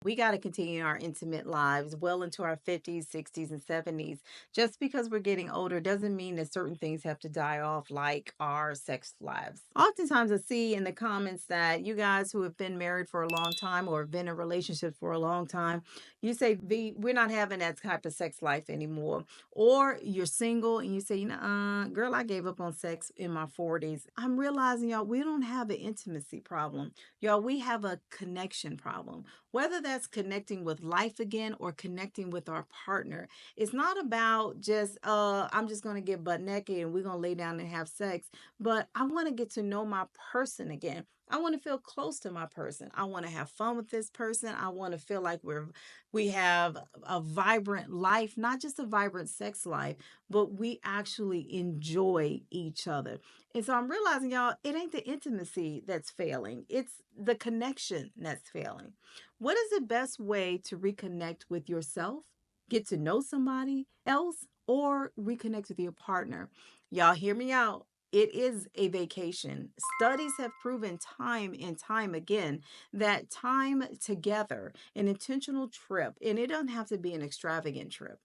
We got to continue our intimate lives well into our 50s, 60s, and 70s. Just because we're getting older doesn't mean that certain things have to die off, like our sex lives. Oftentimes, I see in the comments that you guys who have been married for a long time or have been in relationships for a long time, you say, V, we're not having that type of sex life anymore. Or you're single and you say, girl, I gave up on sex in my 40s. I'm realizing, y'all, we don't have an intimacy problem. Y'all, we have a connection problem. Whether that's connecting with life again or connecting with our partner, it's not about just, I'm just going to get butt naked and we're going to lay down and have sex, but I want to get to know my person again. I want to feel close to my person. I want to have fun with this person. I want to feel like we have a vibrant life, not just a vibrant sex life, but we actually enjoy each other. And so I'm realizing, y'all, it ain't the intimacy that's failing. It's the connection that's failing. What is the best way to reconnect with yourself, get to know somebody else, or reconnect with your partner? Y'all hear me out. It is a vacation. Studies have proven time and time again that time together, an intentional trip, and it doesn't have to be an extravagant trip.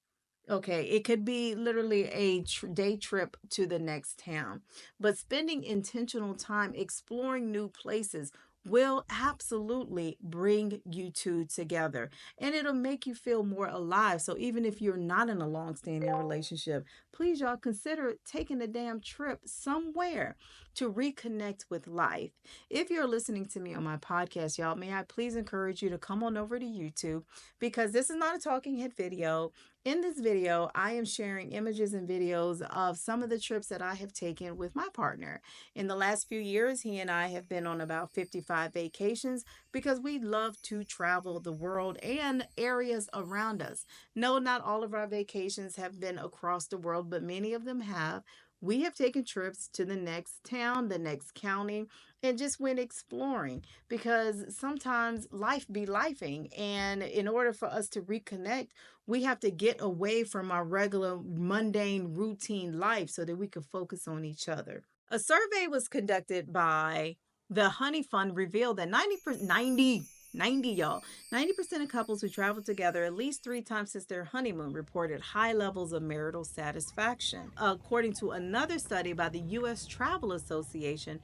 Okay, it could be literally a day trip to the next town, but spending intentional time exploring new places will absolutely bring you two together and it'll make you feel more alive. So, even if you're not in a long standing relationship, please, y'all, consider taking a damn trip somewhere to reconnect with life. If you're listening to me on my podcast, y'all, may I please encourage you to come on over to YouTube because this is not a talking head video. In this video, I am sharing images and videos of some of the trips that I have taken with my partner. In the last few years, he and I have been on about 55 vacations because we love to travel the world and areas around us. No, not all of our vacations have been across the world, but many of them have. We have taken trips to the next town, the next county, and just went exploring because sometimes life be lifing. And in order for us to reconnect, we have to get away from our regular mundane routine life so that we can focus on each other. A survey was conducted by the Honey Fund revealed that 90 y'all 90% of couples who travel together at least 3 times since their honeymoon reported high levels of marital satisfaction. According to another study by the US Travel Association,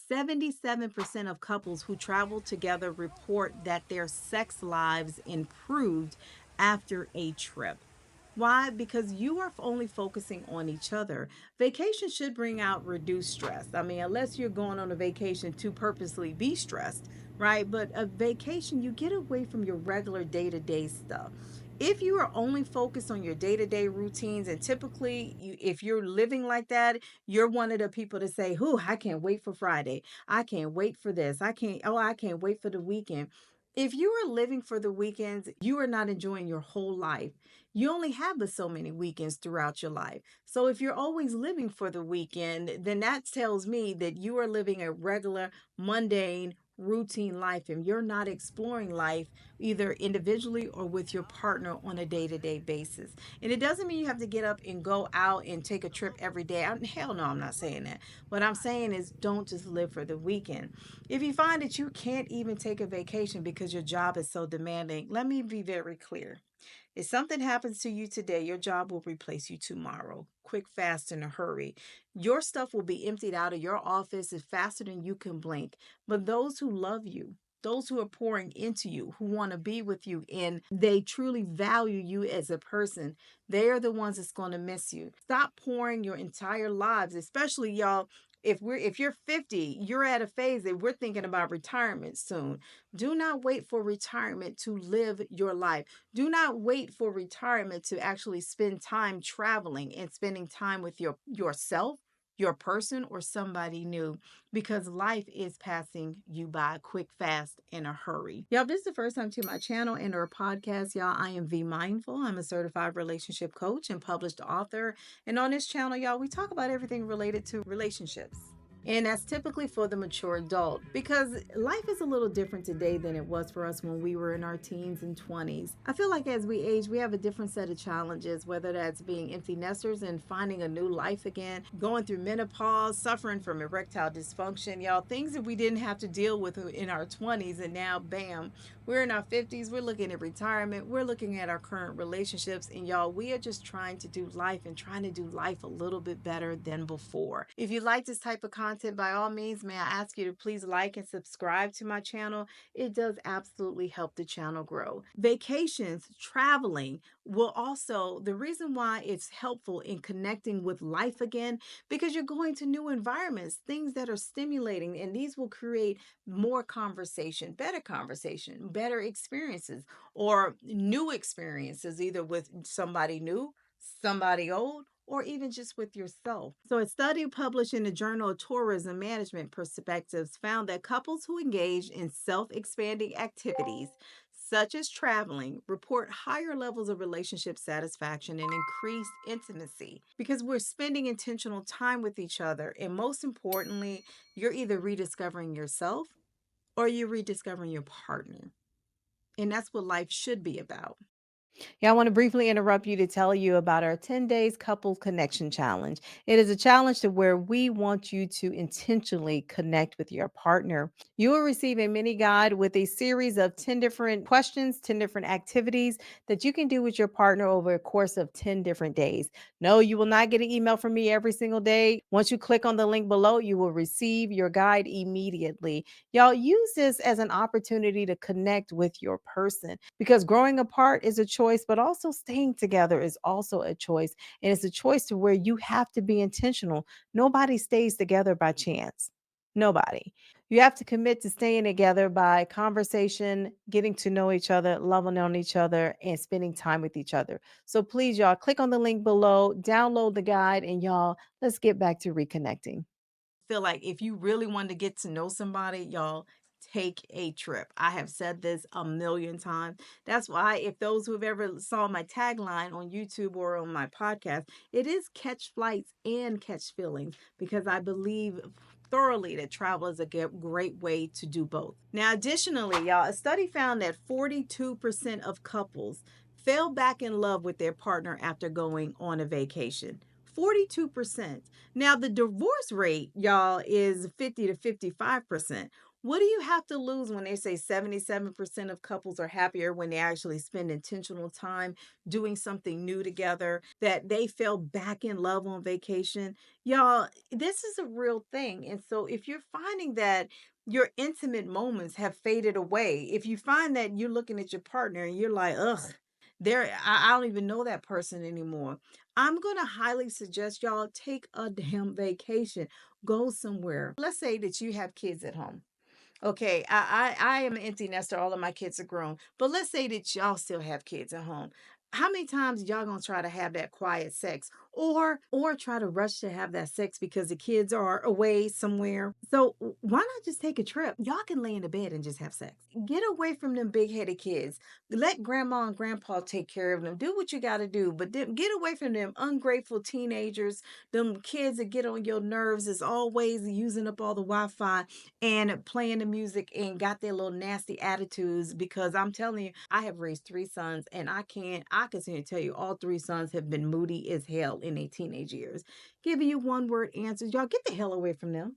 77% of couples who travel together report that their sex lives improved after a trip. Why? Because you are only focusing on each other. Vacation should bring out reduced stress. I mean, unless you're going on a vacation to purposely be stressed, right? But a vacation, you get away from your regular day to day stuff. If you are only focused on your day to day routines, and typically, if you're living like that, you're one of the people to say, "Whoo, I can't wait for Friday. I can't wait for this. I can't wait for the weekend." If you are living for the weekends, you are not enjoying your whole life. You only have but so many weekends throughout your life. So if you're always living for the weekend, then that tells me that you are living a regular, mundane, routine life and you're not exploring life either individually or with your partner on a day-to-day basis. And it doesn't mean you have to get up and go out and take a trip every day. Hell no, I'm not saying that. What I'm saying is don't just live for the weekend. If you find that you can't even take a vacation because your job is so demanding, let me be very clear. If something happens to you today, your job will replace you tomorrow. Quick, fast, in a hurry. Your stuff will be emptied out of your office as faster than you can blink. But those who love you, those who are pouring into you, who want to be with you, and they truly value you as a person, they are the ones that's going to miss you. Stop pouring your entire lives, especially y'all. If you're 50, you're at a phase that we're thinking about retirement soon. Do not wait for retirement to live your life. Do not wait for retirement to actually spend time traveling and spending time with yourself, your person, or somebody new because life is passing you by quick, fast, in a hurry. Y'all, if this is the first time to my channel and or podcast, y'all, I am Vee Mindful. I'm a certified relationship coach and published author. And on this channel, y'all, we talk about everything related to relationships. And that's typically for the mature adult because life is a little different today than it was for us when we were in our teens and 20s. I feel like as we age, we have a different set of challenges, whether that's being empty nesters and finding a new life again, going through menopause, suffering from erectile dysfunction, y'all, things that we didn't have to deal with in our 20s. And now, bam, we're in our 50s, we're looking at retirement, we're looking at our current relationships, and y'all, we are just trying to do life and trying to do life a little bit better than before. If you like this type of content, by all means, may I ask you to please like and subscribe to my channel? It does absolutely help the channel grow. Vacations, traveling will also, the reason why it's helpful in connecting with life again, because you're going to new environments, things that are stimulating, and these will create more conversation, better experiences, or new experiences, either with somebody new, somebody old, or even just with yourself. So, a study published in the Journal of Tourism Management Perspectives found that couples who engage in self expanding activities, such as traveling, report higher levels of relationship satisfaction and increased intimacy because we're spending intentional time with each other. And most importantly, you're either rediscovering yourself or you're rediscovering your partner. And that's what life should be about. Yeah, I want to briefly interrupt you to tell you about our 10 days couple connection challenge. It is a challenge to where we want you to intentionally connect with your partner. You will receive a mini guide with a series of 10 different questions, 10 different activities that you can do with your partner over a course of 10 different days. No, you will not get an email from me every single day. Once you click on the link below, you will receive your guide immediately. Y'all use this as an opportunity to connect with your person because growing apart is a choice, but also staying together is also a choice. And it's a choice to where you have to be intentional. Nobody stays together by chance. Nobody. You have to commit to staying together by conversation, getting to know each other, loving on each other, and spending time with each other. So please, y'all, click on the link below, download the guide, and y'all, let's get back to reconnecting. Feel like if you really want to get to know somebody, y'all, take a trip. I have said this a million times. That's why, if those who've ever saw my tagline on YouTube or on my podcast, it is catch flights and catch feelings because I believe thoroughly that travel is a great way to do both. Now, additionally, y'all, a study found that 42% of couples fell back in love with their partner after going on a vacation. 42%. Now, the divorce rate, y'all, is 50 to 55%. What do you have to lose when they say 77% of couples are happier when they actually spend intentional time doing something new together, that they fell back in love on vacation? Y'all, this is a real thing. And so, if you're finding that your intimate moments have faded away, if you find that you're looking at your partner and you're like, ugh, I don't even know that person anymore. I'm going to highly suggest y'all take a damn vacation. Go somewhere. Let's say that you have kids at home. Okay, I am an empty nester. All of my kids are grown. But let's say that y'all still have kids at home. How many times y'all gonna try to have that quiet sex or try to rush to have that sex because the kids are away somewhere? So why not just take a trip? Y'all can lay in the bed and just have sex. Get away from them big-headed kids. Let grandma and grandpa take care of them. Do what you gotta do, but then get away from them ungrateful teenagers, them kids that get on your nerves, is always using up all the Wi-Fi and playing the music and got their little nasty attitudes. Because I'm telling you, I have raised three sons, and I continue to tell you, all three sons have been moody as hell in their teenage years, giving you one word answers. Y'all get the hell away from them.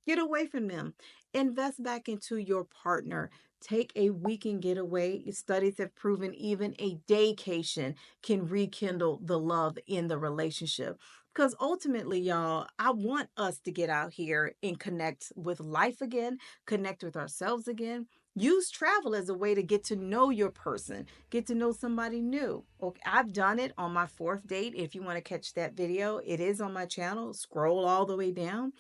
Get away from them. Invest back into your partner. Take a weekend getaway. Studies have proven even a daycation can rekindle the love in the relationship. Because ultimately, y'all, I want us to get out here and connect with life again, connect with ourselves again. Use travel as a way to get to know your person, get to know somebody new. Okay, I've done it on my fourth date. If you want to catch that video, it is on my channel. Scroll all the way down.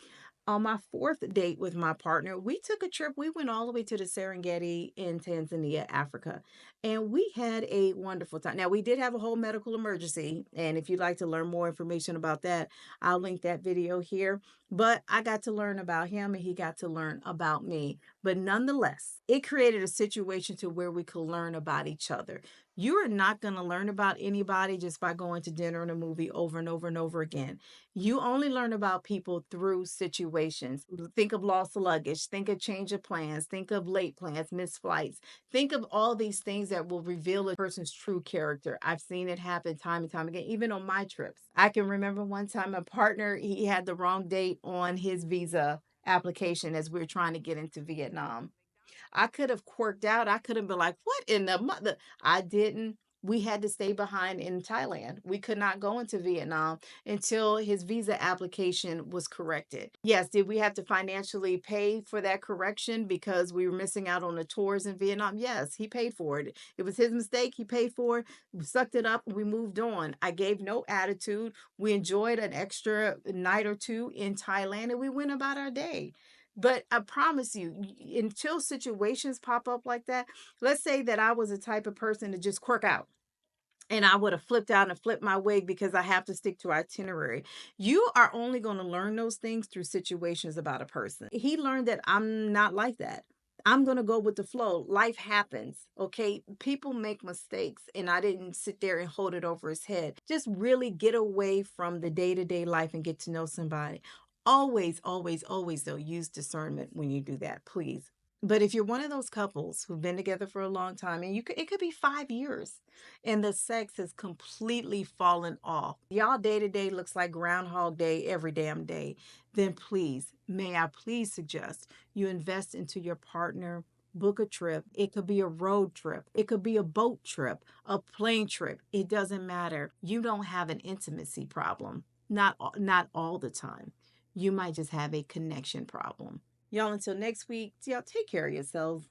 On my fourth date with my partner, we took a trip. We went all the way to the Serengeti in Tanzania, Africa, and we had a wonderful time. Now, we did have a whole medical emergency, and if you'd like to learn more information about that, I'll link that video here. But I got to learn about him, and he got to learn about me. But nonetheless, it created a situation to where we could learn about each other. You are not going to learn about anybody just by going to dinner and a movie over and over and over again. You only learn about people through situations. Think of lost luggage, think of change of plans, think of late plans, missed flights. Think of all these things that will reveal a person's true character. I've seen it happen time and time again, even on my trips. I can remember one time a partner, he had the wrong date on his visa application as we were trying to get into Vietnam. I could have quirked out. I could have been like, what in the mother? I didn't. We had to stay behind in Thailand. We could not go into Vietnam until his visa application was corrected. Yes, did we have to financially pay for that correction because we were missing out on the tours in Vietnam? Yes, he paid for it. It was his mistake. He paid for it. We sucked it up. We moved on. I gave no attitude. We enjoyed an extra night or two in Thailand and we went about our day. But I promise you, until situations pop up like that, let's say that I was a type of person to just quirk out and I would have flipped out and flipped my wig because I have to stick to itinerary. You are only going to learn those things through situations about a person. He learned that I'm not like that. I'm going to go with the flow. Life happens. Okay. People make mistakes, and I didn't sit there and hold it over his head. Just really get away from the day to day life and get to know somebody. Always, always, always, though, use discernment when you do that, please. But if you're one of those couples who've been together for a long time, and it could be 5 years, and the sex has completely fallen off. Y'all day to day looks like Groundhog Day every damn day. Then please, may I please suggest you invest into your partner. Book a trip. It could be a road trip. It could be a boat trip, a plane trip. It doesn't matter. You don't have an intimacy problem. Not all the time. You might just have a connection problem. Y'all, until next week, y'all take care of yourselves.